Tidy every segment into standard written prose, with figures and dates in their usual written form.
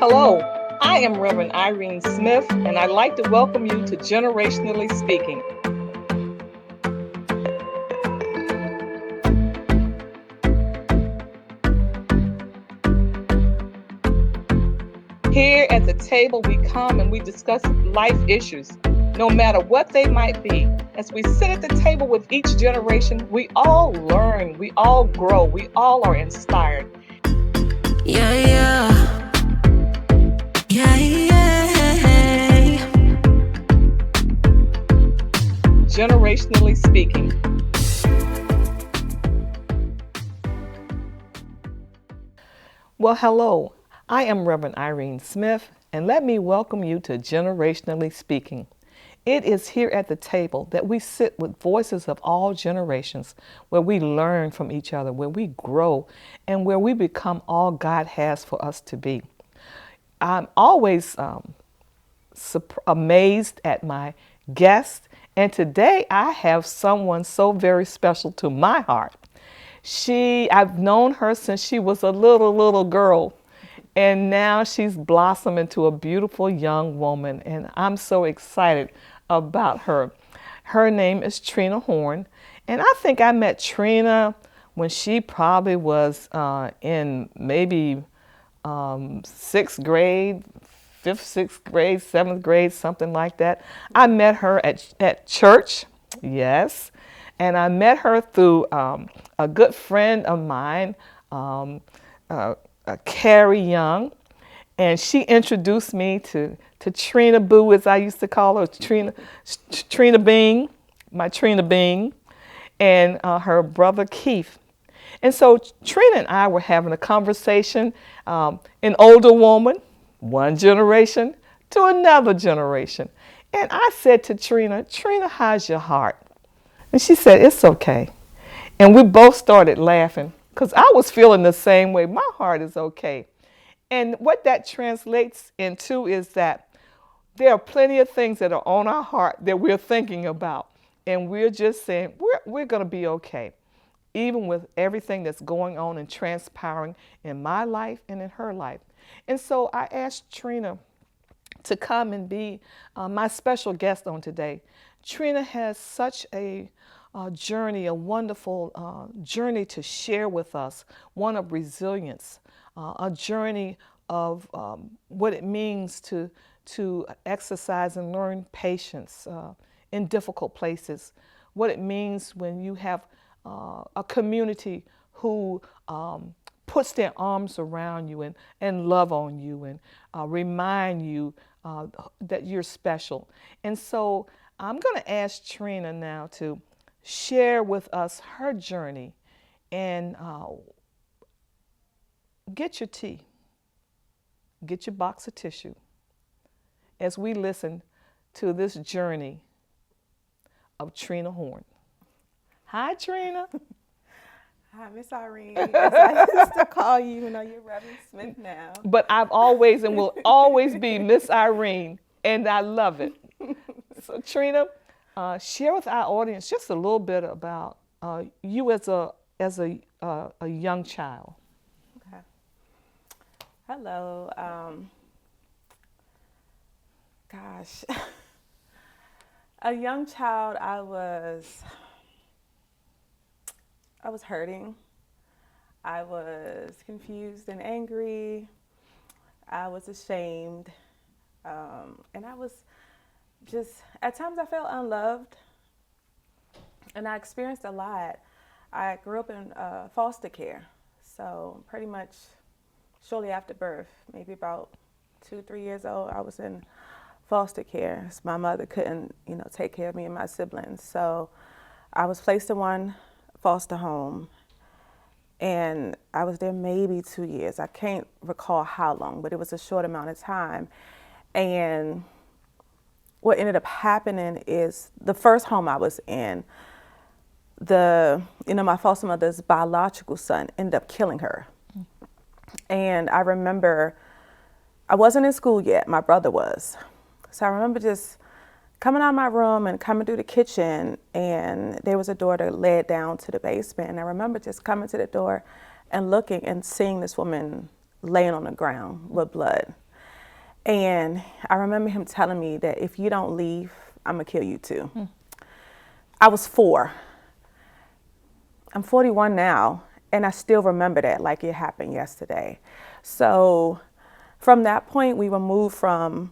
Hello, I am Reverend Irene Smith, and I'd like to welcome you to Generationally Speaking. Here at the table, we come and we discuss life issues, no matter what they might be. As we sit at the table with each generation, we all learn, we all grow, we all are inspired. Yeah, yeah. Yeah, yeah. Generationally Speaking. Well, hello. I am Reverend Irene Smith, and let me welcome you to Generationally Speaking. It is here at the table that we sit with voices of all generations, where we learn from each other, where we grow, and where we become all God has for us to be. I'm always amazed at my guests, and today I have someone so very special to my heart. I've known her since she was a little girl, and now she's blossomed into a beautiful young woman, and I'm so excited about her. Her name is Trina Horn, and I think I met Trina when she probably was in maybe sixth grade, fifth, sixth grade, seventh grade, something like that. I met her at church, yes, and I met her through a good friend of mine, Carrie Young, and she introduced me to Trina Boo, as I used to call her, Trina Bing, my Trina Bing, and her brother Keith. And so Trina and I were having a conversation, an older woman, one generation to another generation. And I said to Trina, how's your heart? And she said, it's okay. And we both started laughing because I was feeling the same way. My heart is okay. And what that translates into is that there are plenty of things that are on our heart that we're thinking about. And we're just saying, we're going to be okay, even with everything that's going on and transpiring in my life and in her life. And so I asked Trina to come and be my special guest on today. Trina has such a journey, a wonderful journey to share with us, one of resilience, a journey of what it means to exercise and learn patience in difficult places, what it means when you have a community who puts their arms around you and love on you and remind you that you're special. And so I'm going to ask Trina now to share with us her journey, and get your tea, get your box of tissue as we listen to this journey of Trina Horn. Hi, Trina. Hi, Miss Irene. As I used to call you, even though you're Reverend Smith now. But I've always and will always be Miss Irene, and I love it. So, Trina, share with our audience just a little bit about you as a young child. Okay. Hello. Gosh, a young child. I was hurting. I was confused and angry. I was ashamed, and I was just, at times I felt unloved, and I experienced a lot. I grew up in foster care, so pretty much shortly after birth, maybe about 2-3 years old, I was in foster care. So my mother couldn't, take care of me and my siblings, so I was placed in one foster home, and I was there maybe 2 years. I can't recall how long, but it was a short amount of time. And what ended up happening is the first home I was in, my foster mother's biological son ended up killing her. And I remember I wasn't in school yet, my brother was. So I remember just coming out of my room and coming through the kitchen, and there was a door that led down to the basement. And I remember just coming to the door and looking and seeing this woman laying on the ground with blood. And I remember him telling me that if you don't leave, I'm going to kill you too. I was 4. I'm 41 now, and I still remember that like it happened yesterday. So from that point, we were moved from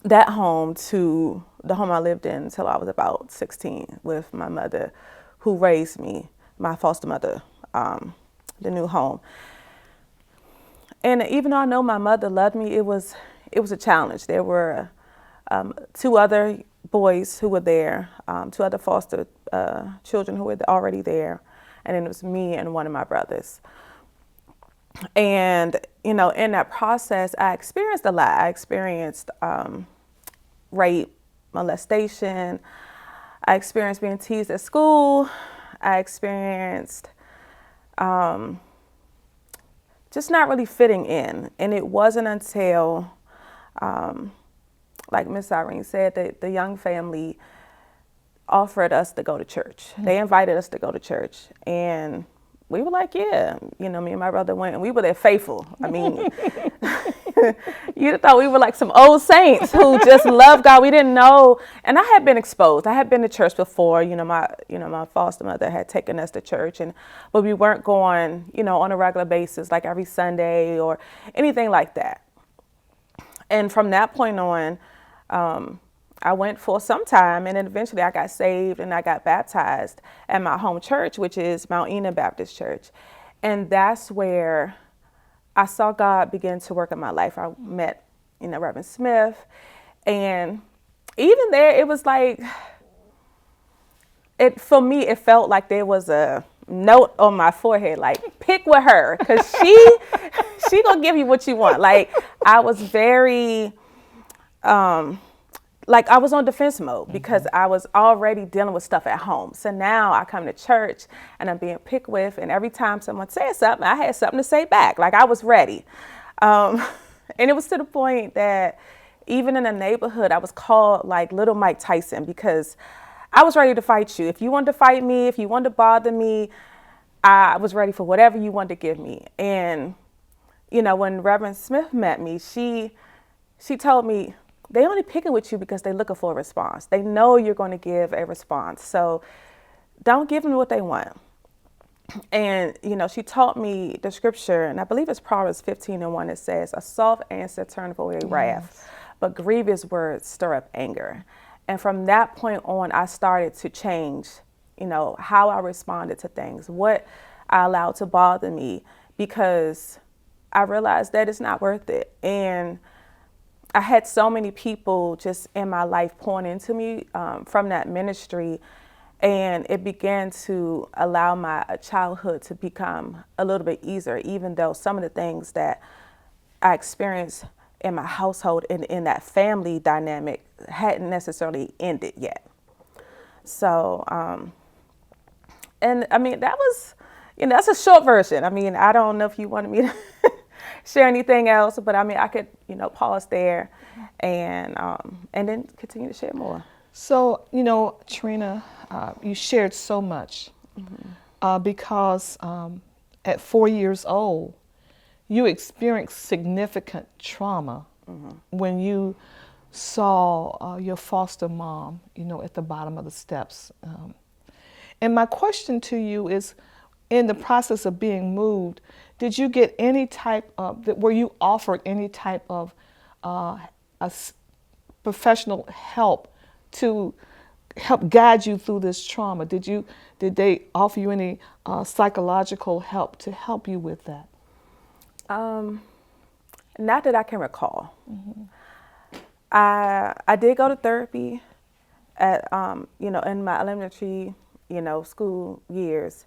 that home to the home I lived in until I was about 16 with my mother who raised me, my foster mother, the new home. And even though I know my mother loved me, it was a challenge. There were 2 other boys who were there, 2 other foster children who were already there, and then it was me and one of my brothers. And, you know, in that process, I experienced a lot. I experienced rape, molestation. I experienced being teased at school. I experienced just not really fitting in. And it wasn't until, like Miss Irene said, that the young family offered us to go to church. They invited us to go to church. And we were like, yeah, you know, me and my brother went, and we were there faithful. I mean, you'd thought we were like some old saints who just loved God. We didn't know, and I had been exposed. I had been to church before. My foster mother had taken us to church, but we weren't going, on a regular basis, like every Sunday or anything like that. And from that point on, I went for some time, and then eventually I got saved and I got baptized at my home church, which is Mount Ena Baptist Church. And that's where I saw God begin to work in my life. I met, Reverend Smith. And even there, it was like, for me, it felt like there was a note on my forehead, like, pick with her, because she gonna give you what you want. Like, I was very... like I was on defense mode because I was already dealing with stuff at home. So now I come to church and I'm being picked with, and every time someone said something, I had something to say back. Like I was ready. And it was to the point that even in the neighborhood, I was called like Little Mike Tyson because I was ready to fight you. If you wanted to fight me, if you wanted to bother me, I was ready for whatever you wanted to give me. And, when Reverend Smith met me, she told me, they only picking with you because they're looking for a response. They know you're going to give a response. So don't give them what they want. And, she taught me the scripture, and I believe it's Proverbs 15:1. It says, a soft answer turneth away wrath, but grievous words stir up anger. And from that point on, I started to change, how I responded to things, what I allowed to bother me, because I realized that it's not worth it. And I had so many people just in my life pouring into me from that ministry, and it began to allow my childhood to become a little bit easier, even though some of the things that I experienced in my household and in that family dynamic hadn't necessarily ended yet. So, and I mean, that was, that's a short version. I mean, I don't know if you wanted me to share anything else, but I mean, I could, pause there and then continue to share more. So, Trina, you shared so much because at 4 years old, you experienced significant trauma when you saw your foster mom, at the bottom of the steps. And my question to you is, in the process of being moved, did you get any type of, were you offered any type of professional help to help guide you through this trauma? Did they offer you any psychological help to help you with that? Not that I can recall. I did go to therapy at, in my elementary, school years.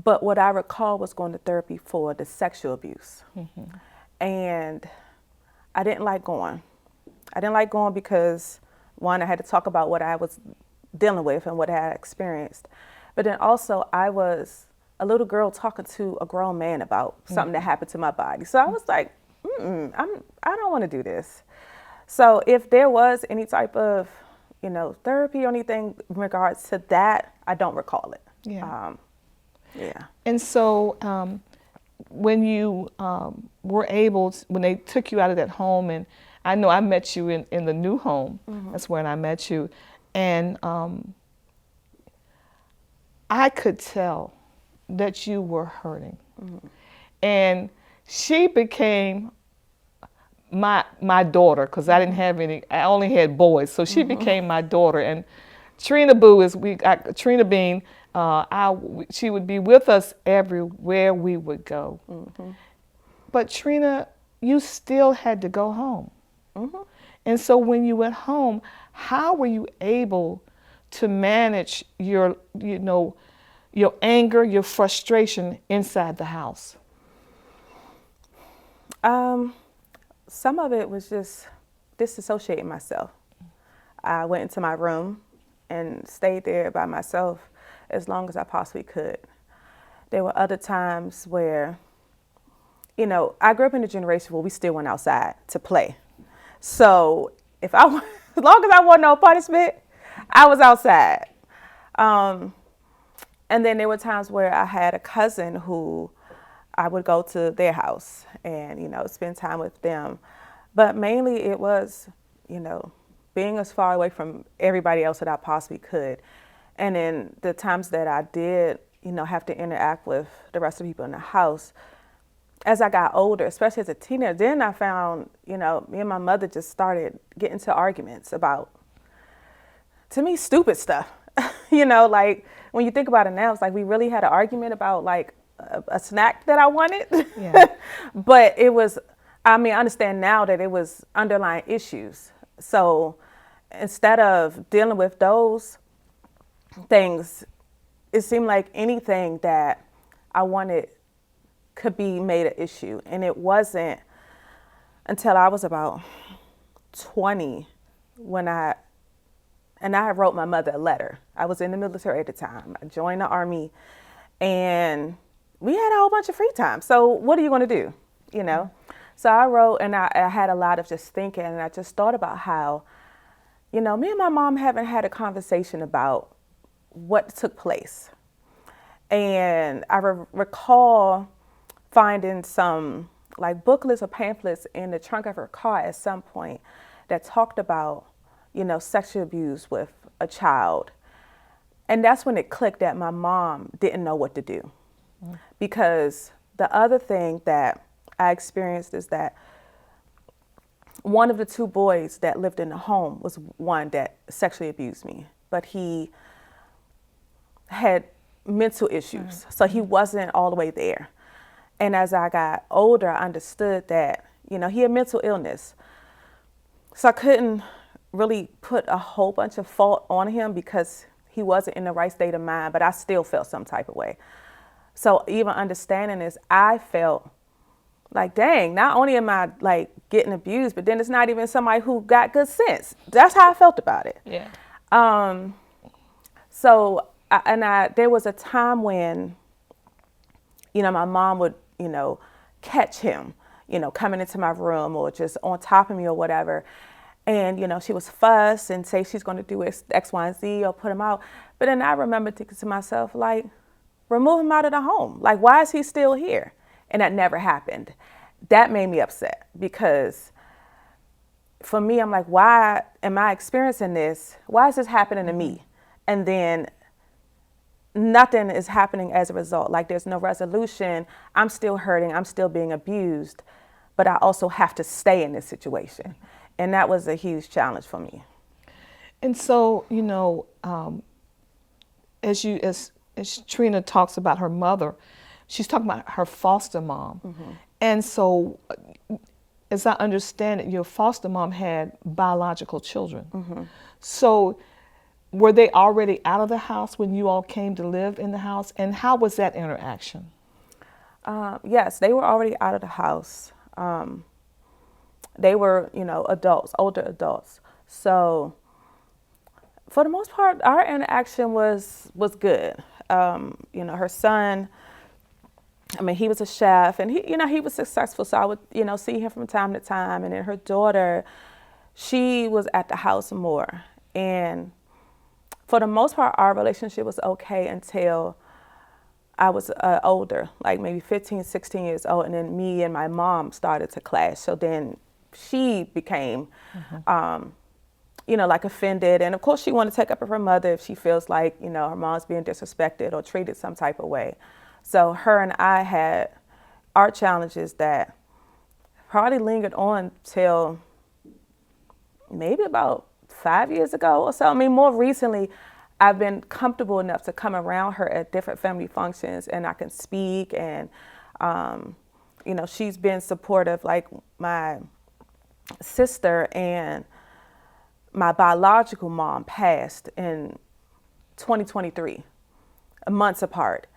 But what I recall was going to therapy for the sexual abuse. And I didn't like going. I didn't like going because, one, I had to talk about what I was dealing with and what I had experienced. But then also, I was a little girl talking to a grown man about something that happened to my body. So I was like, I don't want to do this. So if there was any type of, therapy or anything in regards to that, I don't recall it. Yeah. Yeah. And so when you were able, when they took you out of that home, and I know I met you in the new home. That's when I met you, and I could tell that you were hurting, and she became my daughter, because I didn't have any. I only had boys, so she became my daughter. And Trina Boo is Trina Bean. She would be with us everywhere we would go. But Trina, you still had to go home. And so when you went home, how were you able to manage your anger, your frustration inside the house? Some of it was just disassociating myself. I went into my room and stayed there by myself as long as I possibly could. There were other times where, I grew up in a generation where we still went outside to play. So as long as I wanted no punishment, I was outside. And then there were times where I had a cousin who I would go to their house and, spend time with them. But mainly it was, being as far away from everybody else that I possibly could. And then the times that I did, have to interact with the rest of the people in the house, as I got older, especially as a teenager, then I found, me and my mother just started getting into arguments about, to me, stupid stuff. Like when you think about it now, it's like we really had an argument about like a snack that I wanted. Yeah. But it was, I understand now that it was underlying issues. So instead of dealing with those things, it seemed like anything that I wanted could be made an issue. And it wasn't until I was about 20 when I wrote my mother a letter. I was in the military at the time. I joined the Army, and we had a whole bunch of free time. So what are you going to do? So I wrote, and I had a lot of just thinking, and I just thought about how, me and my mom haven't had a conversation about what took place. And I recall finding some like booklets or pamphlets in the trunk of her car at some point that talked about, sexual abuse with a child. And that's when it clicked that my mom didn't know what to do. Because the other thing that I experienced is that one of the two boys that lived in the home was one that sexually abused me, but he had mental issues, so he wasn't all the way there. And as I got older, I understood that, he had mental illness. So I couldn't really put a whole bunch of fault on him because he wasn't in the right state of mind, but I still felt some type of way. So even understanding this, I felt like, dang, not only am I like getting abused, but then it's not even somebody who got good sense. That's how I felt about it. Yeah. There was a time when, my mom would, catch him, coming into my room or just on top of me or whatever. And, she was fuss and say she's going to do X, Y, and Z or put him out. But then I remember thinking to myself, like, remove him out of the home. Like, why is he still here? And that never happened. That made me upset because for me, I'm like, why am I experiencing this? Why is this happening to me? And then nothing is happening as a result. Like there's no resolution. I'm still hurting. I'm still being abused, but I also have to stay in this situation. And that was a huge challenge for me. And so, as Trina talks about her mother, she's talking about her foster mom. And so, as I understand it, your foster mom had biological children. So, were they already out of the house when you all came to live in the house? And how was that interaction? Yes, they were already out of the house. They were, adults, older adults. So for the most part, our interaction was good. Her son, he was a chef and he was successful. So I would, see him from time to time. And then her daughter, she was at the house more. And for the most part, our relationship was okay until I was older, like maybe 15, 16 years old, and then me and my mom started to clash. So then she became, like offended. And of course, she wanted to take up with her mother if she feels like, her mom's being disrespected or treated some type of way. So her and I had our challenges that probably lingered on till maybe about 5 years ago or so. I mean, more recently, I've been comfortable enough to come around her at different family functions, and I can speak. And, she's been supportive. Like my sister and my biological mom passed in 2023, months apart.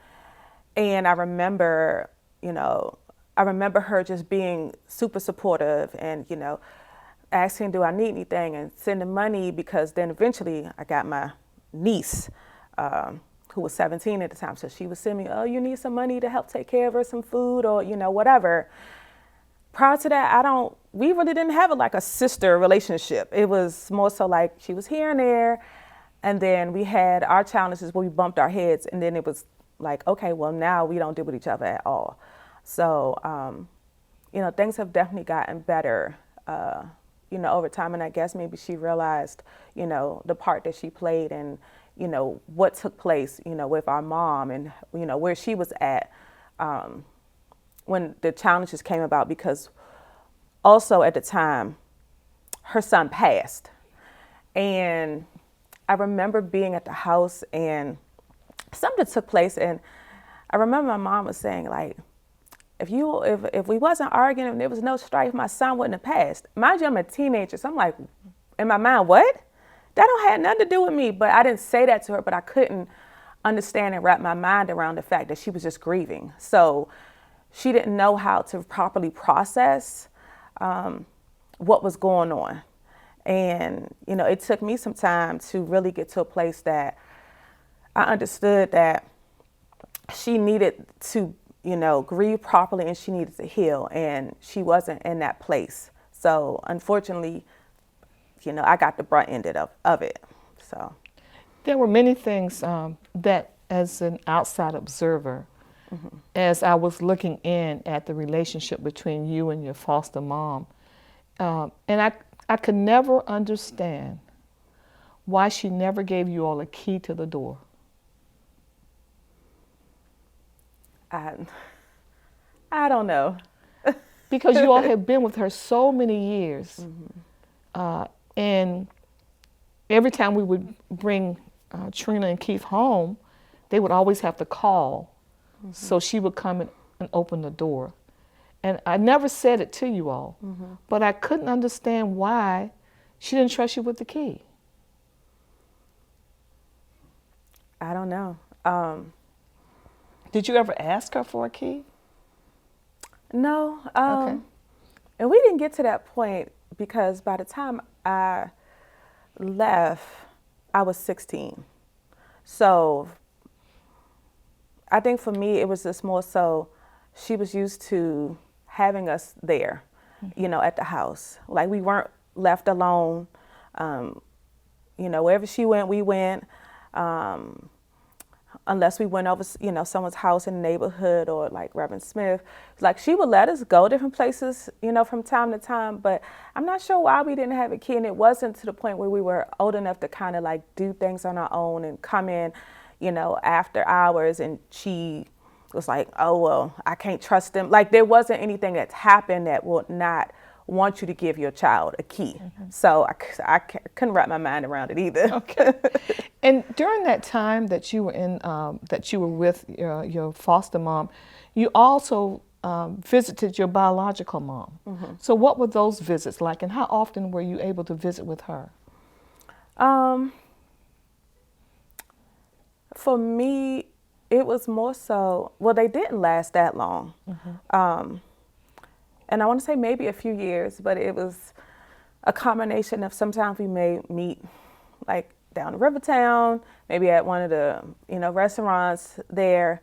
And I remember, her just being super supportive and, asking, do I need anything, and sending money, because then eventually I got my niece, who was 17 at the time. So she would send me, oh, you need some money to help take care of her, some food, or, whatever. Prior to that, we really didn't have like a sister relationship. It was more so like she was here and there. And then we had our challenges where we bumped our heads. And then it was like, okay, well, now we don't deal with each other at all. So, things have definitely gotten better, over time. And I guess maybe she realized, the part that she played and, what took place, with our mom and, where she was at when the challenges came about, because also at the time, her son passed. And I remember being at the house and something took place. And I remember my mom was saying, like, if we wasn't arguing and there was no strife, my son wouldn't have passed. Mind you, I'm a teenager, so I'm like, in my mind, what? That don't have nothing to do with me. But I didn't say that to her, but I couldn't understand and wrap my mind around the fact that she was just grieving. So she didn't know how to properly process what was going on. And, it took me some time to really get to a place that I understood that she needed to, grieve properly, and she needed to heal, and she wasn't in that place. So unfortunately, I got the brunt end of it. So there were many things that, as an outside observer, as I was looking in at the relationship between you and your foster mom, and I could never understand why she never gave you all a key to the door. I don't know. Because you all have been with her so many years. And every time we would bring Trina and Keith home, they would always have to call. So she would come and open the door. And I never said it to you all, but I couldn't understand why she didn't trust you with the key. I don't know. Did you ever ask her for a key? No. Okay. And we didn't get to that point because by the time I left, I was 16. So I think for me, it was just more so she was used to having us there, at the house. Like we weren't left alone. Wherever she went, we went. Unless we went over, someone's house in the neighborhood or like Reverend Smith. Like she would let us go different places, from time to time, but I'm not sure why we didn't have a key. And it wasn't to the point where we were old enough to kind of like do things on our own and come in, after hours. And she was like, oh, well, I can't trust them. Like there wasn't anything that's happened that would not want you to give your child a key. So I couldn't wrap my mind around it either. Okay. And during that time that you were with your foster mom, you also visited your biological mom. So what were those visits like, and how often were you able to visit with her? For me, it was more so, well, they didn't last that long. And I want to say maybe a few years, but it was a combination of sometimes we may meet like down in Rivertown, maybe at one of the, restaurants there.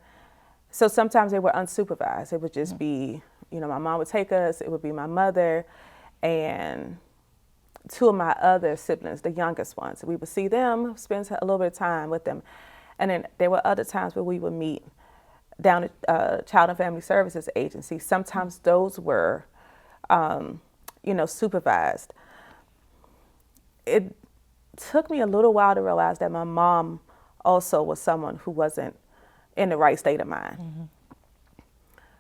So sometimes they were unsupervised. It would just be, my mom would take us, it would be my mother and two of my other siblings, the youngest ones. We would see them, spend a little bit of time with them. And then there were other times where we would meet down at Child and Family Services Agency. Sometimes those were, supervised. It took me a little while to realize that my mom also was someone who wasn't in the right state of mind. Mm-hmm.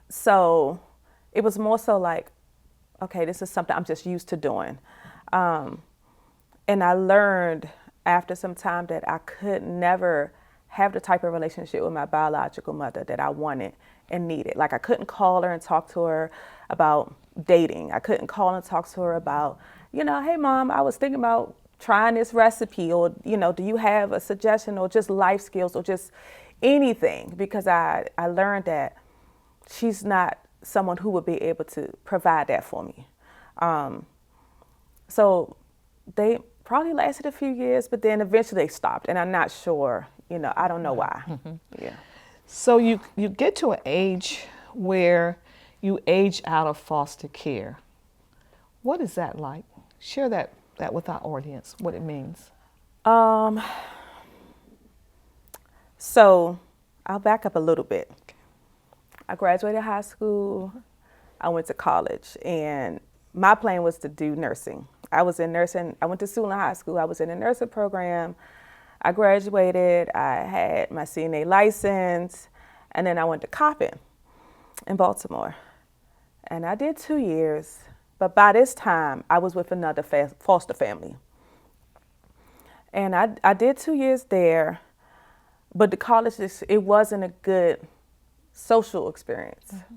So it was more so like, okay, this is something I'm just used to doing. And I learned after some time that I could never have the type of relationship with my biological mother that I wanted and needed. Like I couldn't call her and talk to her about dating. I couldn't call and talk to her about, hey mom, I was thinking about trying this recipe, or, do you have a suggestion, or just life skills, or just anything, because I learned that she's not someone who would be able to provide that for me. So they probably lasted a few years, but then eventually they stopped, and I'm not sure, I don't know why. Mm-hmm. Yeah. So you get to an age where you age out of foster care. What is that like? Share that with our audience, what it means. So I'll back up a little bit. I graduated high school, I went to college, and my plan was to do nursing. I was in nursing, I went to school in high school, I was in a nursing program. I graduated, I had my CNA license, and then I went to Coppin in Baltimore. And I did 2 years, but by this time, I was with another foster family. And I did 2 years there, but the college, it wasn't a good social experience. Mm-hmm.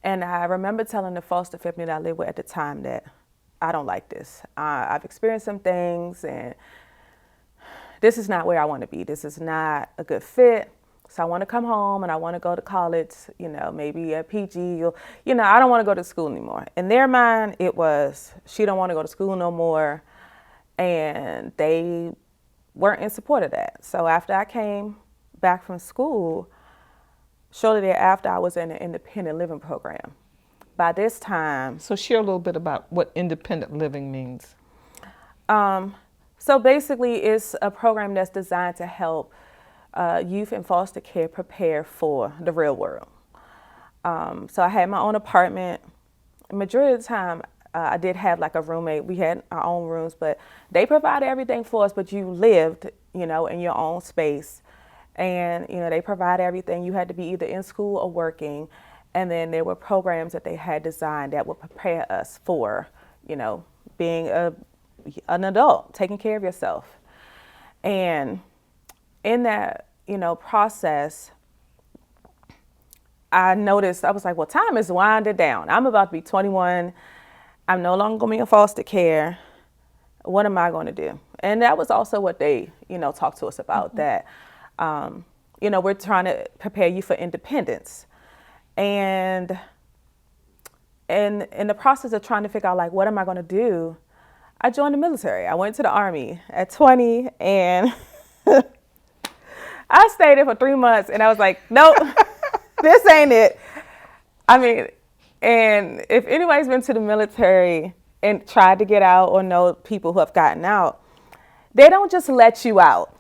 And I remember telling the foster family that I lived with at the time that I don't like this. I've experienced some things, and this is not where I want to be. This is not a good fit. So I want to come home and I want to go to college, maybe a PG, or, I don't want to go to school anymore. In their mind, it was, she don't want to go to school no more. And they weren't in support of that. So after I came back from school, shortly thereafter, I was in an independent living program. By this time... So share a little bit about what independent living means. So basically, it's a program that's designed to help youth in foster care prepare for the real world. So I had my own apartment. The majority of the time, I did have like a roommate. We had our own rooms, but they provided everything for us, but you lived, in your own space. And, they provided everything. You had to be either in school or working. And then there were programs that they had designed that would prepare us for, being an adult, taking care of yourself. And in that, process, I noticed, I was like, well, time is winding down. I'm about to be 21. I'm no longer going to be in foster care. What am I going to do? And that was also what they, talked to us about, mm-hmm. that, we're trying to prepare you for independence. And in the process of trying to figure out, like, what am I going to do? I joined the military. I went to the Army at 20, and I stayed there for 3 months, and I was like, nope, this ain't it. I mean, and if anybody's been to the military and tried to get out or know people who have gotten out, they don't just let you out.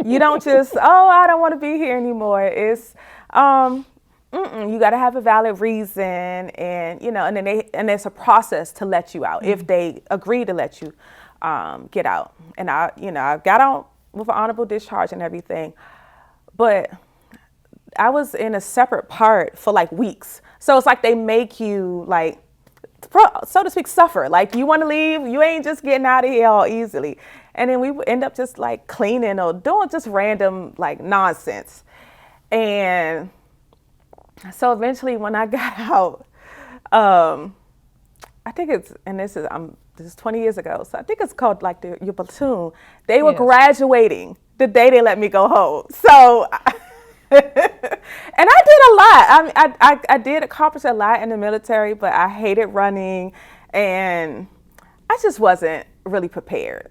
You don't just, I don't want to be here anymore. It's, you got to have a valid reason, and and there's a process to let you out, mm-hmm. if they agree to let you get out. And I got out with an honorable discharge and everything, but I was in a separate part for like weeks. So it's like they make you, like, so to speak, suffer. Like, you want to leave, you ain't just getting out of here all easily. And then we end up just like cleaning or doing just random like nonsense. And so eventually when I got out, I think it's, and this is 20 years ago, so I think it's called like your platoon. They were graduating the day they let me go home. So, and I did a lot. I did accomplish a lot in the military, but I hated running, and I just wasn't really prepared.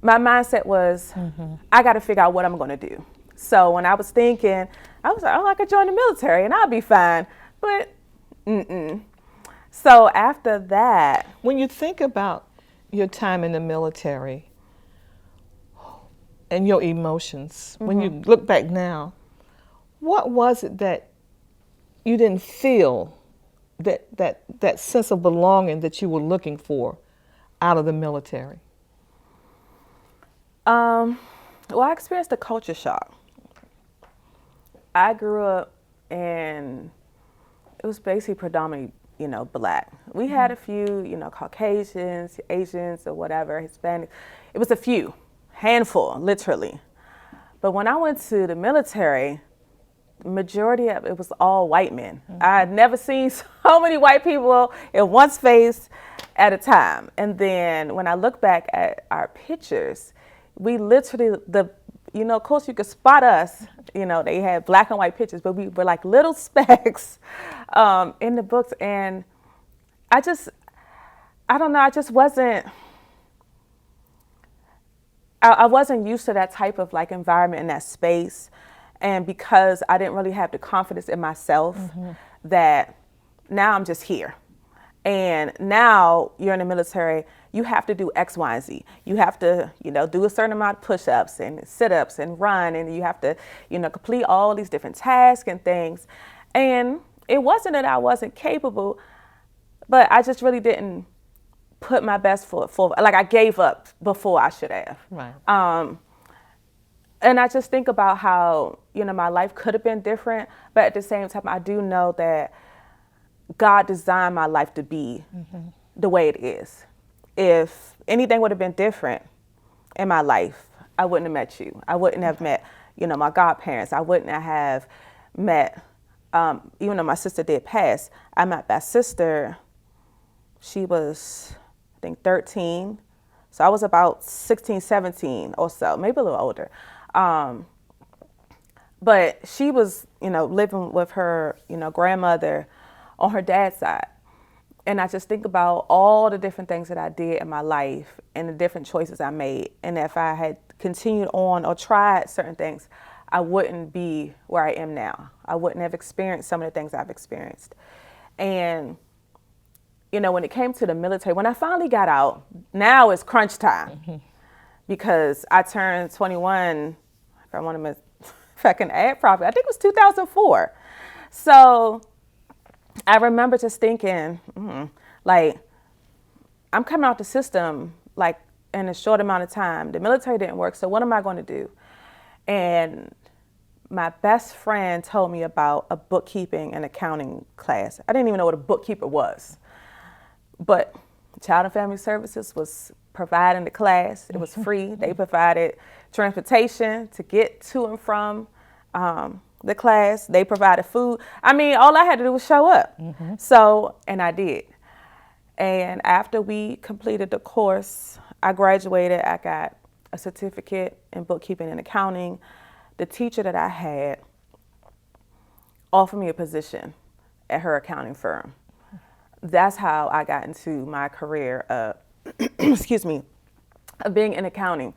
My mindset was, mm-hmm. I got to figure out what I'm going to do. So when I was thinking, I was like, I could join the military and I'll be fine. But, So after that. When you think about your time in the military and your emotions, mm-hmm. when you look back now, What was it that you didn't feel, that sense of belonging that you were looking for out of the military? Well, I experienced a culture shock. I grew up and it was basically predominantly, black. We had a few, Caucasians, Asians, or whatever, Hispanic. It was a few, handful, literally. But when I went to the military, the majority of it was all white men. I had never seen so many white people in one space at a time. And then when I look back at our pictures, we literally, of course you could spot us, they had black and white pictures, but we were like little specks in the books. And I don't know, I just wasn't, I wasn't used to that type of like environment in that space. And because I didn't really have the confidence in myself that now I'm just here. And now you're in the military, you have to do X, Y, and Z. You have to, do a certain amount of push-ups and sit-ups and run, and you have to, complete all these different tasks and things. And it wasn't that I wasn't capable, but I just really didn't put my best foot forward. Like I gave up before I should have. Right. And I just think about how, my life could have been different, but at the same time, I do know that God designed my life to be the way it is. If anything would have been different in my life, I wouldn't have met you. I wouldn't have met, my godparents. I wouldn't have met, even though my sister did pass, I met my sister. She was, I think, 13. So I was about 16, 17 or so, maybe a little older. But she was, living with her, grandmother on her dad's side. And I just think about all the different things that I did in my life and the different choices I made. And if I had continued on or tried certain things, I wouldn't be where I am now. I wouldn't have experienced some of the things I've experienced. And, when it came to the military, when I finally got out, now it's crunch time. Because I turned 21, if I can add properly, I think it was 2004. So I remember just thinking, like, I'm coming out the system, like, in a short amount of time. The military didn't work, so what am I going to do? And my best friend told me about a bookkeeping and accounting class. I didn't even know what a bookkeeper was. But Child and Family Services was providing the class. It was free. They provided transportation to get to and from the class. They provided food. I mean, all I had to do was show up. So, and I did. And after we completed the course, I graduated. I got a certificate in bookkeeping and accounting. The teacher that I had offered me a position at her accounting firm. That's how I got into my career of, of being in accounting.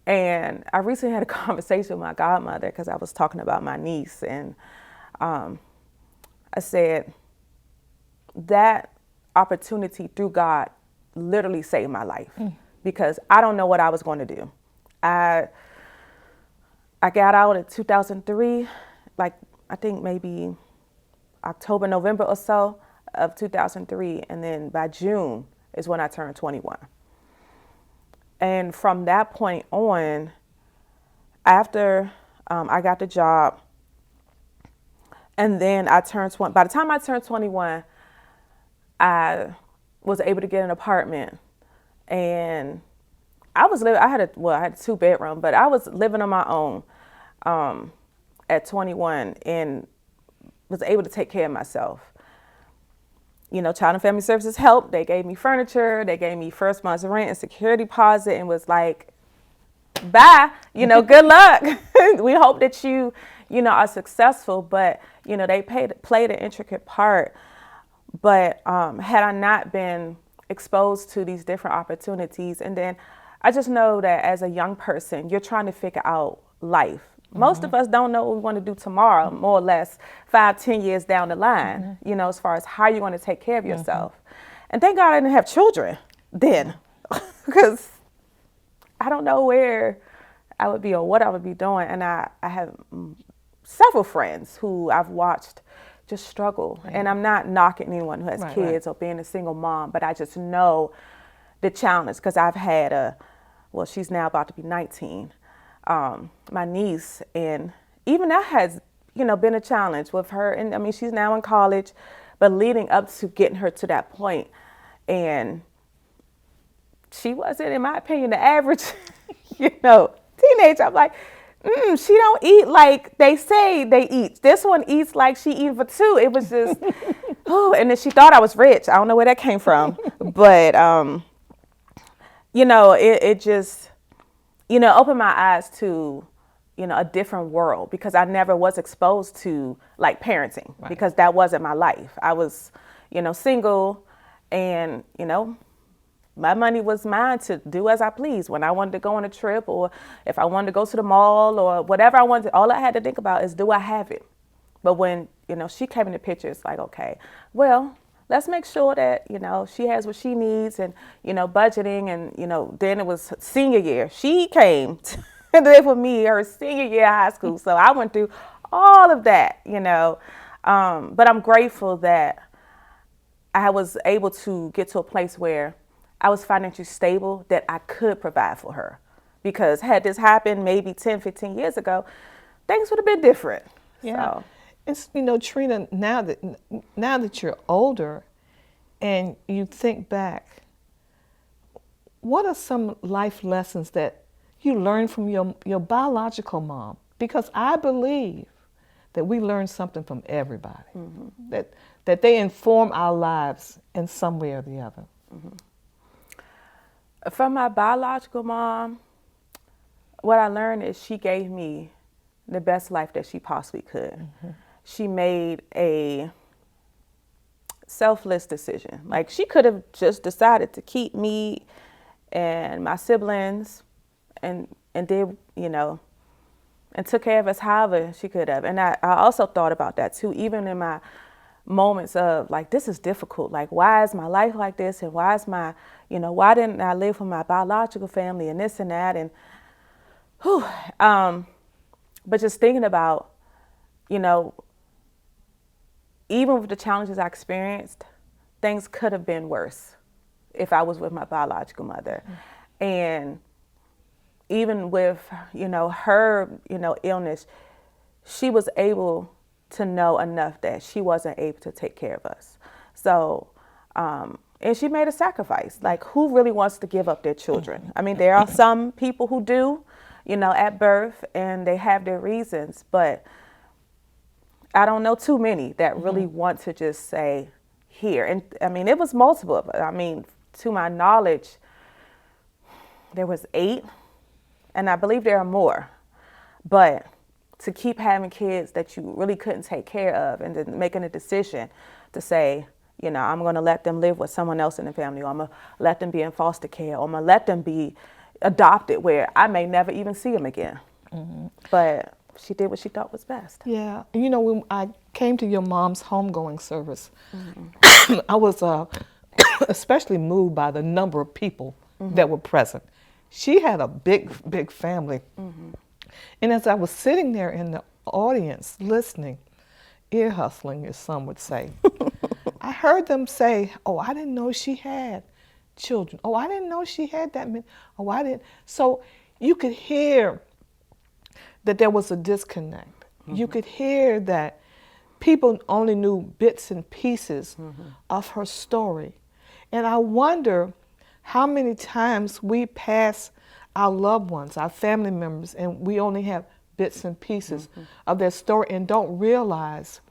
And I recently had a conversation with my godmother because I was talking about my niece. And I said, that opportunity through God literally saved my life because I don't know what I was going to do. I got out in 2003, like I think maybe October, November or so of 2003. And then by June is when I turned 21. And from that point on, after I got the job, and then I turned 20, by the time I turned 21, I was able to get an apartment. And I was living, I had a 2-bedroom, but I was living on my own at 21 and was able to take care of myself. Child and Family Services helped. They gave me furniture. They gave me first month's rent and security deposit and was like, bye, good luck. We hope that you are successful. But, they played an intricate part. But had I not been exposed to these different opportunities, and then I just know that as a young person, you're trying to figure out life. Most of us don't know what we want to do tomorrow, more or less 5-10 years down the line, as far as how you're going to take care of yourself. And thank God I didn't have children then, because I don't know where I would be or what I would be doing. And I have several friends who I've watched just struggle. And I'm not knocking anyone who has kids or being a single mom, but I just know the challenge because I've had well, she's now about to be 19, my niece, and even that has, been a challenge with her. And I mean, she's now in college, but leading up to getting her to that point, and she wasn't, in my opinion, the average, teenager. I'm like, she don't eat like they say they eat. This one eats like she eating for two. It was just, oh, and then she thought I was rich. I don't know where that came from, but it just, opened my eyes to, a different world because I never was exposed to like parenting because that wasn't my life. I was, single and, my money was mine to do as I pleased. When I wanted to go on a trip or if I wanted to go to the mall or whatever I wanted, all I had to think about is, do I have it? But when, she came in the picture, it's like, okay, well, let's make sure that, she has what she needs and, budgeting and, then it was senior year. She came to live with me her senior year of high school. So I went through all of that, but I'm grateful that I was able to get to a place where I was financially stable that I could provide for her. Because had this happened maybe 10, 15 years ago, things would have been different. Yeah. So. It's, Trina, now that you're older and you think back, what are some life lessons that you learned from your biological mom? Because I believe that we learn something from everybody, that they inform our lives in some way or the other. From my biological mom, what I learned is she gave me the best life that she possibly could. She made a selfless decision. Like, she could have just decided to keep me and my siblings and did, and took care of us however she could have. And I also thought about that too, even in my moments of like, this is difficult. Like, why is my life like this? And why is my, why didn't I live with my biological family and this and that? And, but just thinking about, even with the challenges I experienced, things could have been worse if I was with my biological mother. And even with, her, illness, she was able to know enough that she wasn't able to take care of us. So, and she made a sacrifice. Like, who really wants to give up their children? I mean, there are some people who do, at birth, and they have their reasons, but I don't know too many that really want to just say, here. And I mean, it was multiple of us. I mean, to my knowledge, there was 8, and I believe there are more. But to keep having kids that you really couldn't take care of and then making a decision to say, I'm going to let them live with someone else in the family, or I'm going to let them be in foster care, or I'm going to let them be adopted where I may never even see them again. But she did what she thought was best. Yeah. When I came to your mom's homegoing service, I was especially moved by the number of people that were present. She had a big, big family. And as I was sitting there in the audience listening, ear hustling, as some would say, I heard them say, oh, I didn't know she had children. Oh, I didn't know she had that many. Oh, I didn't. So you could hear that there was a disconnect. You could hear that people only knew bits and pieces of her story. And I wonder how many times we pass our loved ones, our family members, and we only have bits and pieces of their story and don't realize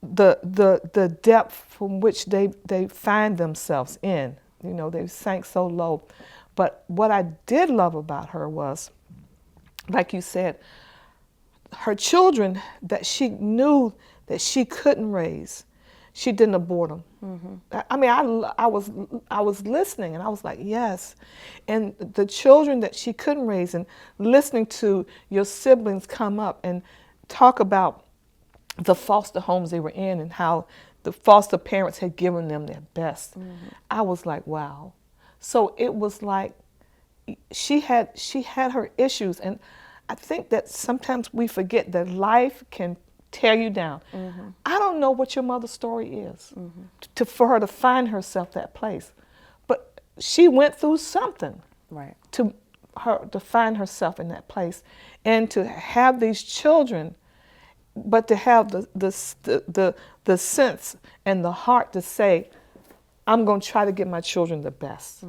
the depth from which they find themselves in. They sank so low. But what I did love about her was, like you said, her children that she knew that she couldn't raise, she didn't abort them. I mean, I was listening and I was like, yes. And the children that she couldn't raise, and listening to your siblings come up and talk about the foster homes they were in and how the foster parents had given them their best. I was like, wow. So it was like she had her issues, and I think that sometimes we forget that life can tear you down. I don't know what your mother's story is for her to find herself that place. But she went through something Right. to find herself in that place, and to have these children, but to have the sense and the heart to say, I'm going to try to give my children the best.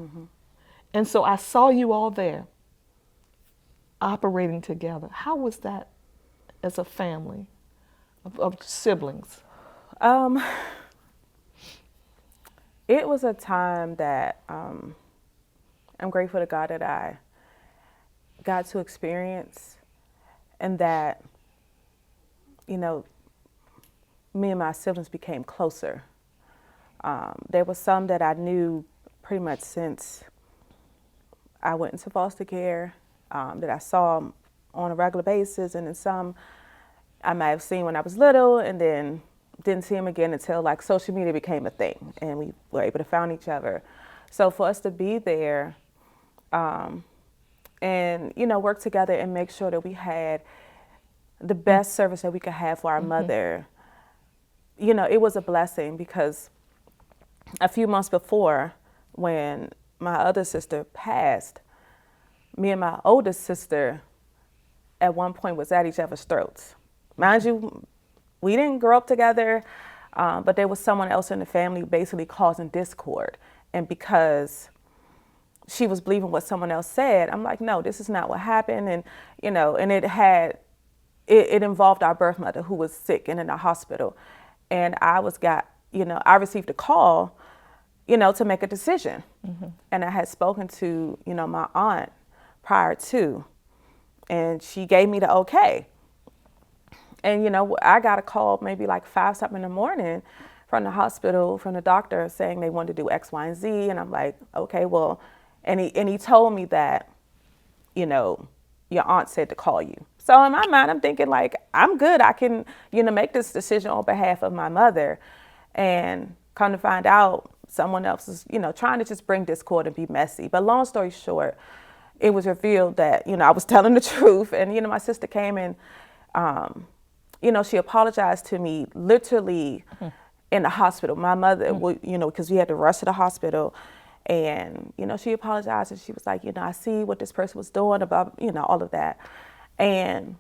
And so I saw you all there operating together. How was that as a family of siblings? Um, it was a time that I'm grateful to God that I got to experience, and that, you know, me and my siblings became closer. There was some that I knew pretty much since I went into foster care, that I saw on a regular basis, and then some I might have seen when I was little, and then didn't see them again until like social media became a thing, and we were able to find each other. So for us to be there, and work together and make sure that we had the best service that we could have for our mother, it was a blessing, because a few months before, when my other sister passed, me and my oldest sister at one point was at each other's throats. Mind you, we didn't grow up together, but there was someone else in the family basically causing discord. And because she was believing what someone else said, I'm like, no, this is not what happened. And, and it involved our birth mother, who was sick and in the hospital. And I received a call, to make a decision. And I had spoken to, my aunt prior to, and she gave me the okay. And, I got a call maybe like 5 something in the morning from the hospital, from the doctor, saying they wanted to do X, Y, and Z. And I'm like, okay, well, and he told me that, your aunt said to call you. So in my mind, I'm thinking like, I'm good. I can, make this decision on behalf of my mother. And come to find out, someone else is, trying to just bring discord and be messy. But long story short, it was revealed that, I was telling the truth. And, my sister came and, she apologized to me literally in the hospital. My mother, because we had to rush to the hospital. And, she apologized, and she was like, I see what this person was doing about, all of that. And,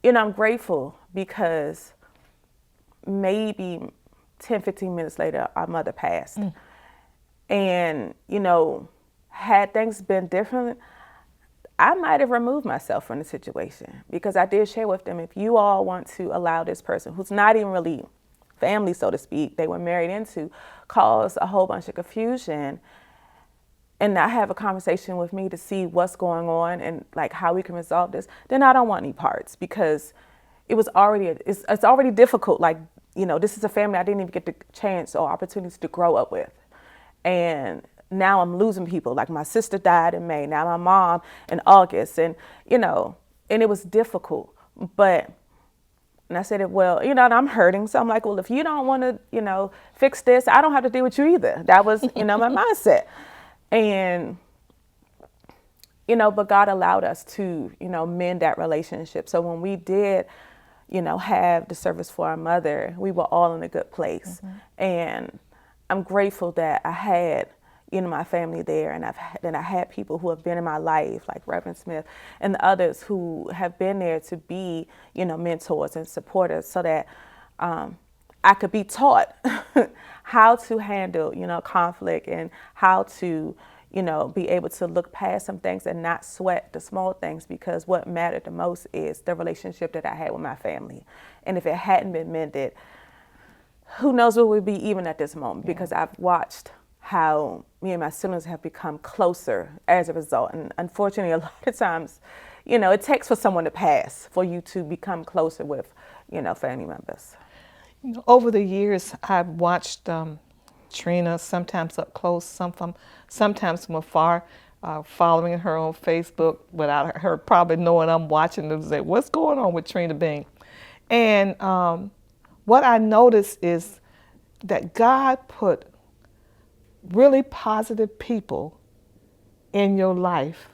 I'm grateful, because maybe 10, 15 minutes later, our mother passed. And, had things been different, I might have removed myself from the situation, because I did share with them, if you all want to allow this person, who's not even really family, so to speak, they were married into, cause a whole bunch of confusion, and not have a conversation with me to see what's going on and like how we can resolve this, then I don't want any parts, because it was already, it's already difficult. Like, this is a family I didn't even get the chance or opportunities to grow up with. And now I'm losing people. Like, my sister died in May, now my mom in August, and, and it was difficult. But, and I said, well, and I'm hurting. So I'm like, well, if you don't want to, fix this, I don't have to deal with you either. That was, my mindset. And, but God allowed us to, mend that relationship. So when we did, have the service for our mother, we were all in a good place. And I'm grateful that I had, my family there, and I had people who have been in my life, like Reverend Smith and the others who have been there to be, mentors and supporters, so that I could be taught how to handle, conflict, and how to, be able to look past some things and not sweat the small things, because what mattered the most is the relationship that I had with my family. And if it hadn't been mended, who knows what we'd be even at this moment, because I've watched how me and my siblings have become closer as a result. And unfortunately, a lot of times, it takes for someone to pass for you to become closer with, family members. Over the years, I've watched Trina, sometimes up close, sometimes from afar, following her on Facebook without her probably knowing I'm watching and say, what's going on with Trina Bing? And what I noticed is that God put really positive people in your life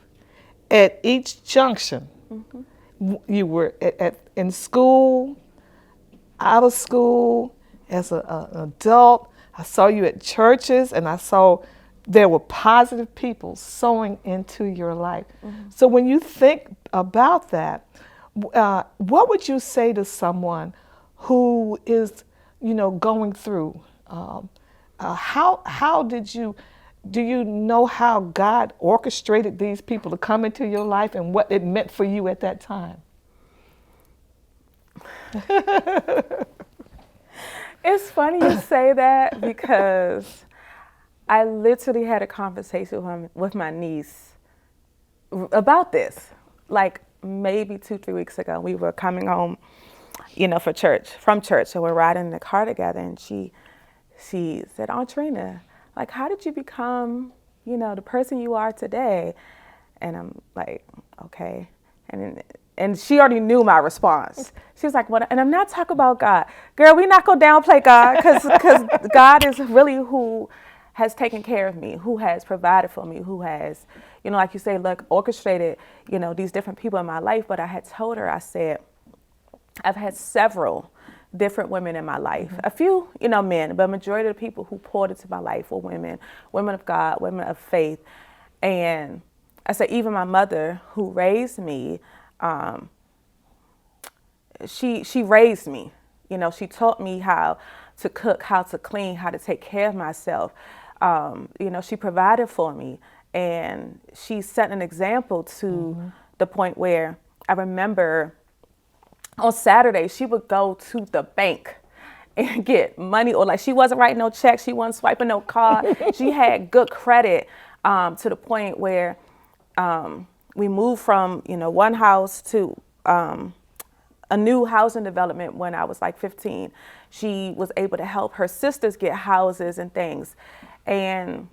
at each junction. You were in school, out of school, as an adult. I saw you at churches, and I saw there were positive people sowing into your life. So when you think about that, what would you say to someone who is, going through? How did you? Do you know how God orchestrated these people to come into your life and what it meant for you at that time? It's funny you say that because I literally had a conversation with my niece about this. Like maybe 2, 3 weeks ago, we were coming home, from church. So we're riding in the car together, and she said, "Aunt Trina, like, how did you become, the person you are today?" And I'm like, okay. And she already knew my response. She was like, "What?" And I'm not talking about God. Girl, we not going to downplay God because God is really who has taken care of me, who has provided for me, who has, like you say, look, orchestrated, these different people in my life. But I had told her, I said, I've had several different women in my life. A few, men, but majority of the people who poured into my life were women of God, women of faith. And I said, even my mother who raised me, she raised me. She taught me how to cook, how to clean, how to take care of myself. She provided for me, and she set an example to the point where I remember on Saturday she would go to the bank and get money, or like she wasn't writing no checks, she wasn't swiping no card. She had good credit to the point where we moved from one house to a new housing development when I was like 15. She was able to help her sisters get houses and things, and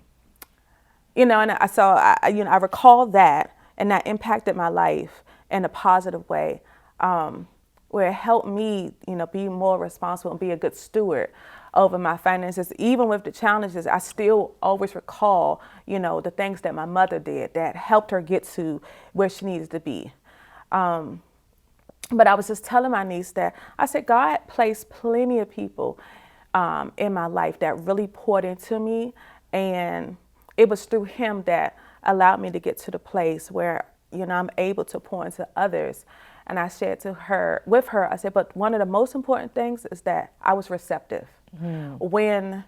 I recall that, and that impacted my life in a positive way, where it helped me be more responsible and be a good steward over my finances. Even with the challenges, I still always recall the things that my mother did that helped her get to where she needed to be. But I was just telling my niece that I said, God placed plenty of people in my life that really poured into me. And it was through him that allowed me to get to the place where, I'm able to pour into others. And I said with her, I said, but one of the most important things is that I was receptive. When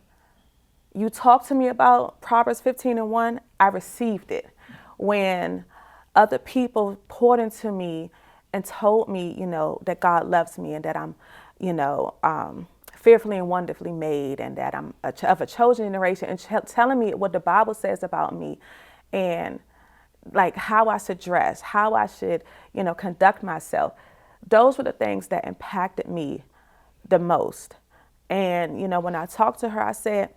you talked to me about Proverbs 15:1, I received it. When other people poured into me and told me, that God loves me and that I'm, fearfully and wonderfully made, and that I'm of a chosen generation, and telling me what the Bible says about me, and like how I should dress, how I should, conduct myself. Those were the things that impacted me the most. And, when I talked to her, I said,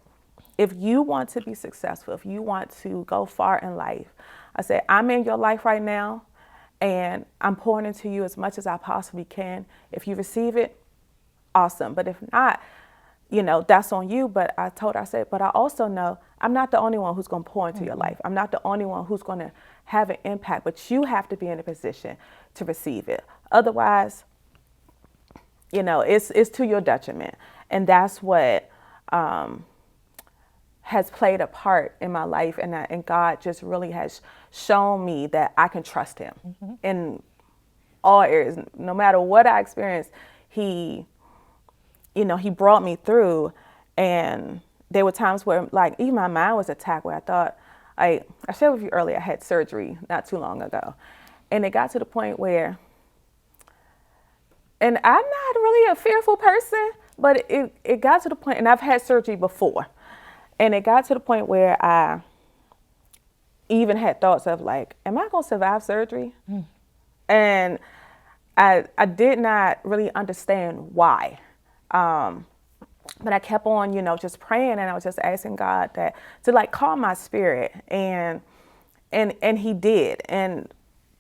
if you want to be successful, if you want to go far in life, I said, I'm in your life right now, and I'm pouring into you as much as I possibly can. If you receive it, awesome. But if not, that's on you. But I told her, I said, but I also know I'm not the only one who's going to pour into your life. I'm not the only one who's going to have an impact, but you have to be in a position to receive it. Otherwise, it's to your detriment. And that's what has played a part in my life. And God just really has shown me that I can trust him in all areas. No matter what I experienced, he brought me through. And there were times where, like, even my mind was attacked, where I thought, I shared with you earlier, I had surgery not too long ago. And it got to the point where, and I'm not really a fearful person, but it got to the point, and I've had surgery before, and it got to the point where I even had thoughts of, like, am I going to survive surgery? And I did not really understand why. But I kept on, just praying, and I was just asking God to like calm my spirit, and he did. And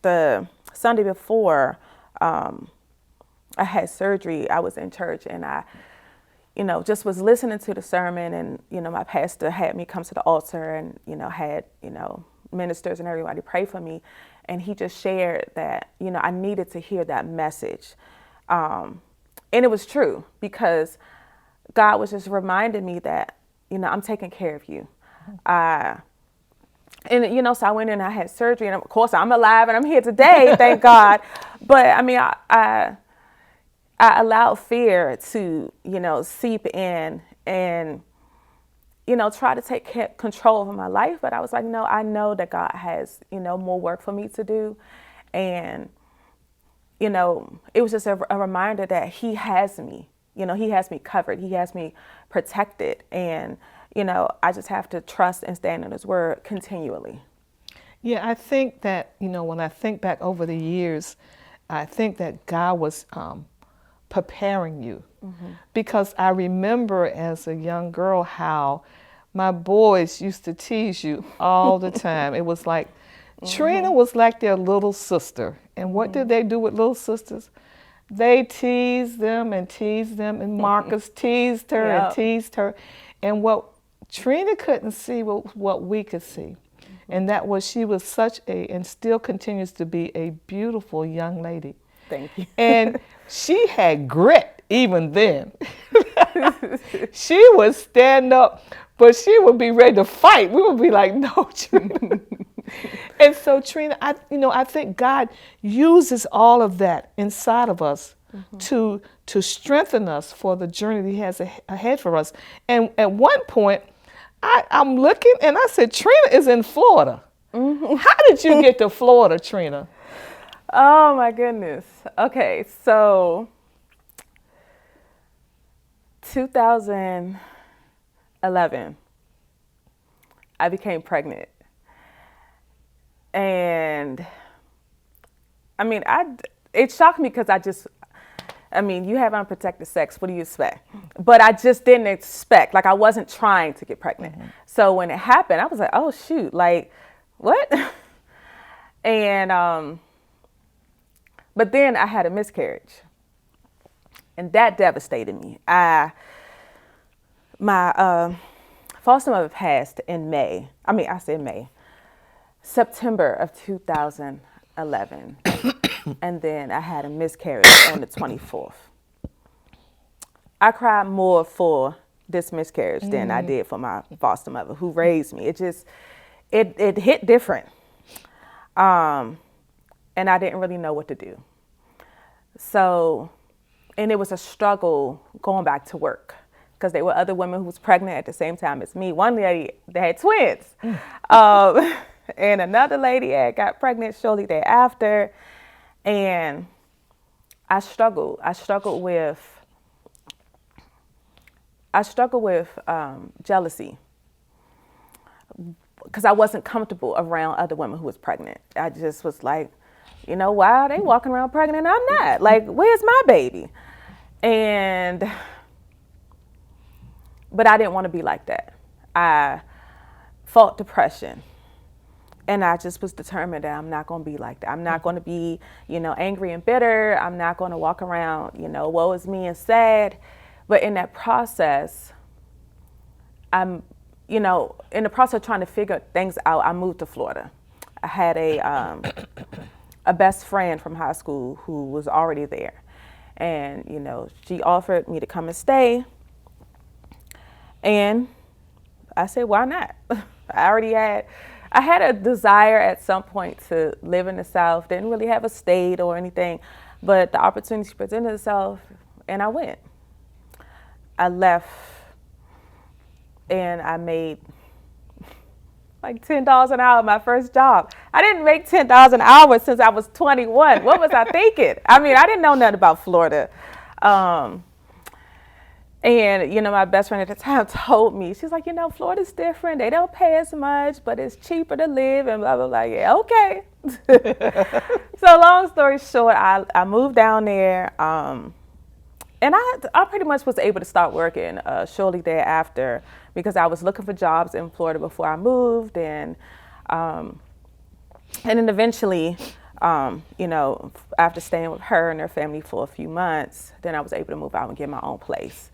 the Sunday before I had surgery, I was in church, and I, just was listening to the sermon, and my pastor had me come to the altar, and had ministers and everybody prayed for me. And he just shared that, I needed to hear that message. And it was true, because God was just reminding me that, I'm taking care of you. So I went in and I had surgery, and of course I'm alive and I'm here today, thank God. But I mean, I allowed fear to, seep in and, try to take control of my life. But I was like, no, I know that God has, more work for me to do. And, it was just a reminder that he has me, he has me covered. He has me protected. And, I just have to trust and stand in his word continually. Yeah, I think that, when I think back over the years, I think that God was preparing you. Because I remember as a young girl how my boys used to tease you all the time. It was like, Trina was like their little sister. And what did they do with little sisters? They teased them, and Marcus teased her and teased her. And what Trina couldn't see was what we could see. And that was, she was such and still continues to be, a beautiful young lady. Thank you. And she had grit even then. She would stand up, but she would be ready to fight. We would be like, no, Trina. And so, Trina, I think God uses all of that inside of us to strengthen us for the journey that he has ahead for us. And at one point, I'm looking and I said, Trina is in Florida. How did you get to Florida, Trina? Oh my goodness. Okay, so 2011, I became pregnant. And I mean, it shocked me because you have unprotected sex. What do you expect? But I just didn't expect, I wasn't trying to get pregnant. So when it happened, I was like, oh shoot, what? And, but then I had a miscarriage, and that devastated me. My foster mother passed in May. I said May. September of 2011. And then I had a miscarriage on the 24th. I cried more for this miscarriage than I did for my foster mother who raised me. It hit different. And I didn't really know what to do. So, and it was a struggle going back to work, because there were other women who was pregnant at the same time as me. One lady, they had twins. And another lady had got pregnant shortly thereafter. And I struggled with jealousy, because I wasn't comfortable around other women who was pregnant. I just was like, why are they walking around pregnant and I'm not? Where's my baby? But I didn't want to be like that. I fought depression. And I just was determined that I'm not going to be like that. I'm not going to be, angry and bitter. I'm not going to walk around, woe is me and sad. But in that process, in the process of trying to figure things out, I moved to Florida. I had a best friend from high school who was already there. And, she offered me to come and stay. And I said, why not? I had a desire at some point to live in the South. Didn't really have a state or anything, but the opportunity presented itself, and I went. I left, and I made $10 an hour my first job. I didn't make $10 an hour since I was 21. What was I thinking? I didn't know nothing about Florida. And, my best friend at the time told me, she's like, Florida's different. They don't pay as much, but it's cheaper to live, and blah, blah, blah. Yeah, okay. So long story short, I moved down there, and I pretty much was able to start working shortly thereafter, because I was looking for jobs in Florida before I moved. And then eventually, after staying with her and her family for a few months, then I was able to move out and get my own place.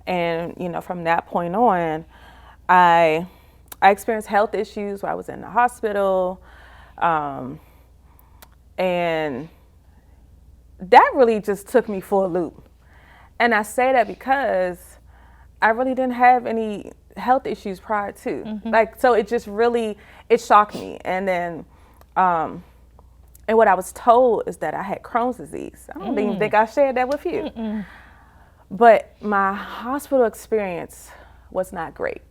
And, from that point on, I I experienced health issues while I was in the hospital. And that really just took me for a loop. And I say that because I really didn't have any health issues prior to. Like, so it just really, it shocked me. And then, and what I was told is that I had Crohn's disease. I don't even think I shared that with you. But my hospital experience was not great.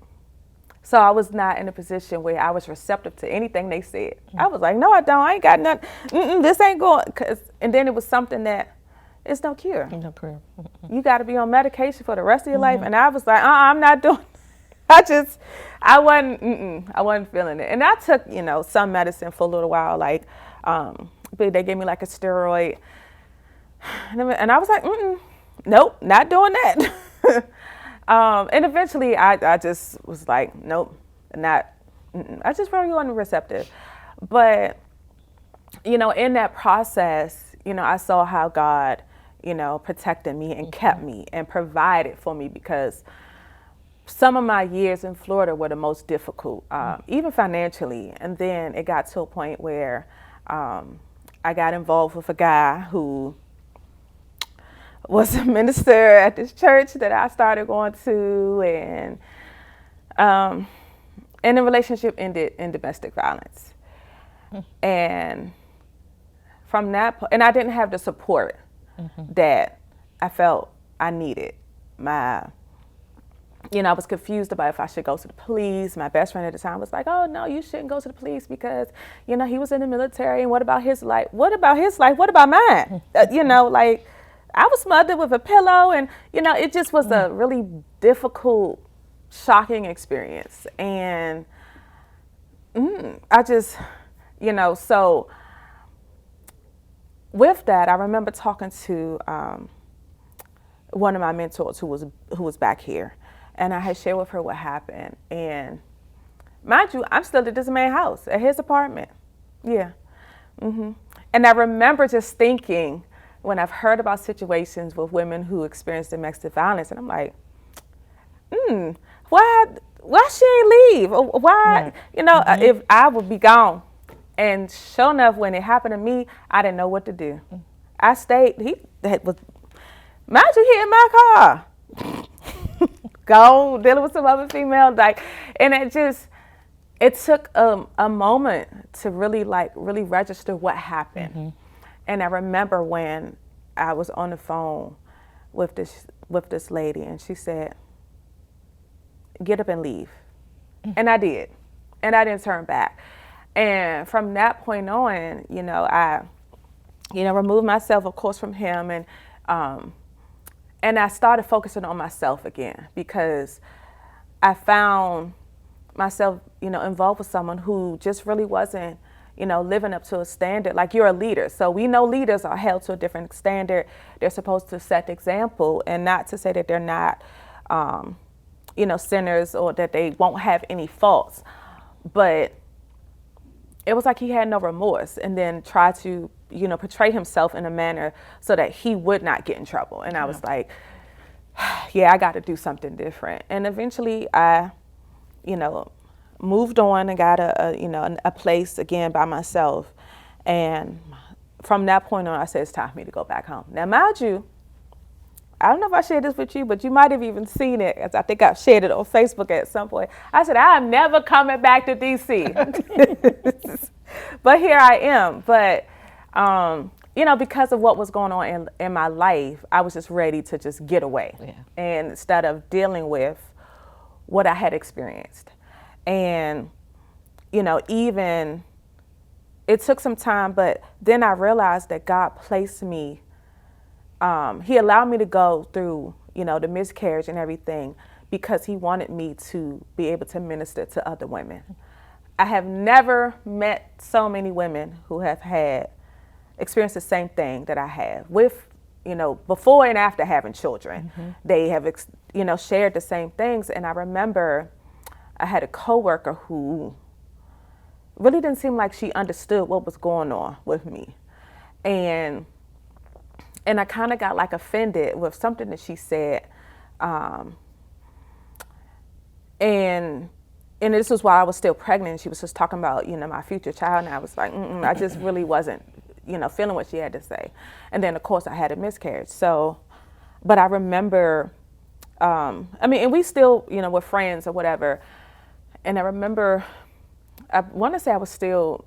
So I was not in a position where I was receptive to anything they said. I was like, no, I don't. I ain't got nothing. This ain't going. And then it was something that it's no cure. No prayer. You got to be on medication for the rest of your life. And I was like, I'm not doing. I wasn't feeling it. And I took, some medicine for a little while. Like, but they gave me like a steroid. And I was like, nope, not doing that. And eventually I just was like, nope, not, I just really wasn't receptive. But, in that process, I saw how God, protected me and kept me and provided for me, because some of my years in Florida were the most difficult, even financially. And then it got to a point where I got involved with a guy who was a minister at this church that I started going to, and the relationship ended in domestic violence. And from that point, and I didn't have the support that I felt I needed. I was confused about if I should go to the police. My best friend at the time was like, oh, no, you shouldn't go to the police because, he was in the military, and what about his life? What about his life? What about mine? Like, I was smothered with a pillow, and, it just was a really difficult, shocking experience. And I just, so with that, I remember talking to one of my mentors who was back here, and I had shared with her what happened. And mind you, I'm still at this man's house, at his apartment. Yeah. And I remember just thinking, when I've heard about situations with women who experience domestic violence, and I'm like, why she ain't leave? Or why, if I would be gone. And sure enough, when it happened to me, I didn't know what to do. I stayed, mind you, he in my car. Go dealing with some other female, and it took a moment to really register what happened. And I remember when I was on the phone with this lady, and she said, get up and leave. And I did. And I didn't turn back. And from that point on, I, removed myself, of course, from him. And I started focusing on myself again, because I found myself, involved with someone who just really wasn't, living up to a standard. Like, you're a leader. So we know leaders are held to a different standard. They're supposed to set the example, and not to say that they're not, sinners, or that they won't have any faults. But it was like he had no remorse, and then tried to, portray himself in a manner so that he would not get in trouble. And I was like, yeah, I got to do something different. And eventually I, moved on and got a place again by myself. And from that point on, I said, it's time for me to go back home. Now, mind you, I don't know if I shared this with you, but you might have even seen it, as I think I've shared it on Facebook at some point. I said, I'm never coming back to D.C. But here I am. But, because of what was going on in my life, I was just ready to just get away. Yeah. And instead of dealing with what I had experienced. And, even it took some time, but then I realized that God placed me, he allowed me to go through, the miscarriage and everything, because he wanted me to be able to minister to other women. I have never met so many women who have experienced the same thing that I have with, before and after having children. They have, shared the same things. And I remember I had a coworker who really didn't seem like she understood what was going on with me. And I kind of got offended with something that she said. And and this was while I was still pregnant. She was just talking about, my future child, and I was like, I just really wasn't, feeling what she had to say. And then, of course, I had a miscarriage. So, but I remember, and we still, were friends or whatever. And I remember, I want to say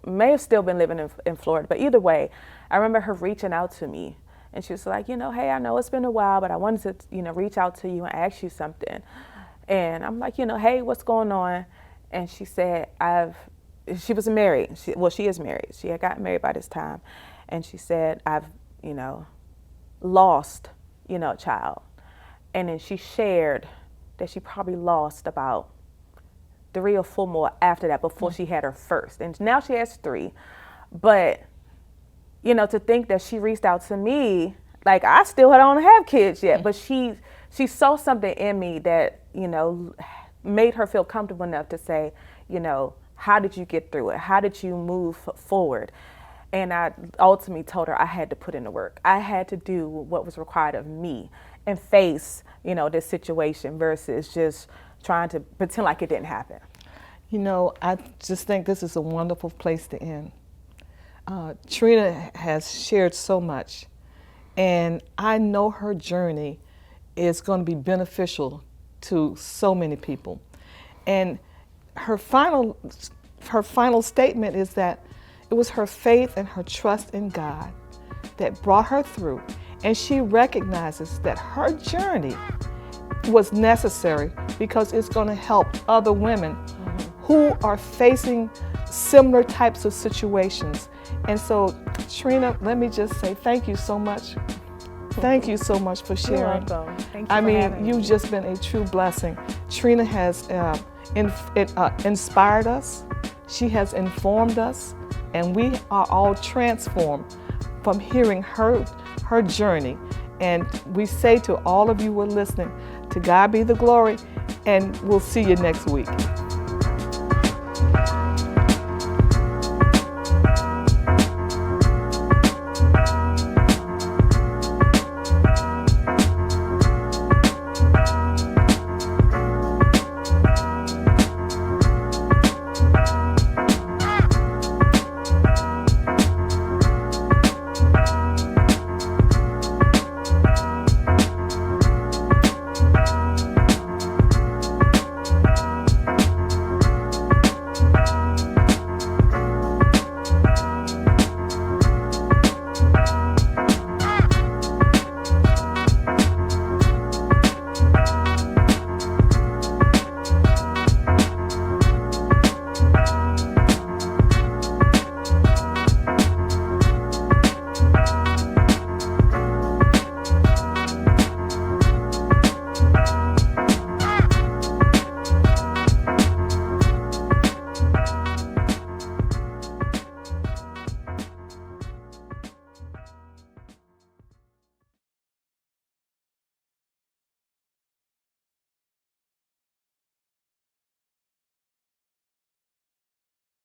may have still been living in Florida, but either way, I remember her reaching out to me. And she was like, hey, I know it's been a while, but I wanted to, reach out to you and ask you something. And I'm like, hey, what's going on? And she said, she was married. She is married. She had gotten married by this time. And she said, I've, lost, a child. And then she shared that she probably lost about 3 or 4 more after that before she had her first. And now she has 3. But, to think that she reached out to me, like I still don't have kids yet, but she saw something in me that, made her feel comfortable enough to say, how did you get through it? How did you move forward? And I ultimately told her I had to put in the work. I had to do what was required of me and face, this situation versus just trying to pretend like it didn't happen. I just think this is a wonderful place to end. Trina has shared so much, and I know her journey is going to be beneficial to so many people. And her final statement is that it was her faith and her trust in God that brought her through. And she recognizes that her journey was necessary because it's going to help other women who are facing similar types of situations. And so, Trina, let me just say thank you so much. Thank you so much for sharing. You're welcome. Thank you for having me. You've just been a true blessing. Trina has inspired us. She has informed us, and we are all transformed from hearing her journey. And we say to all of you who are listening, to God be the glory, and we'll see you next week.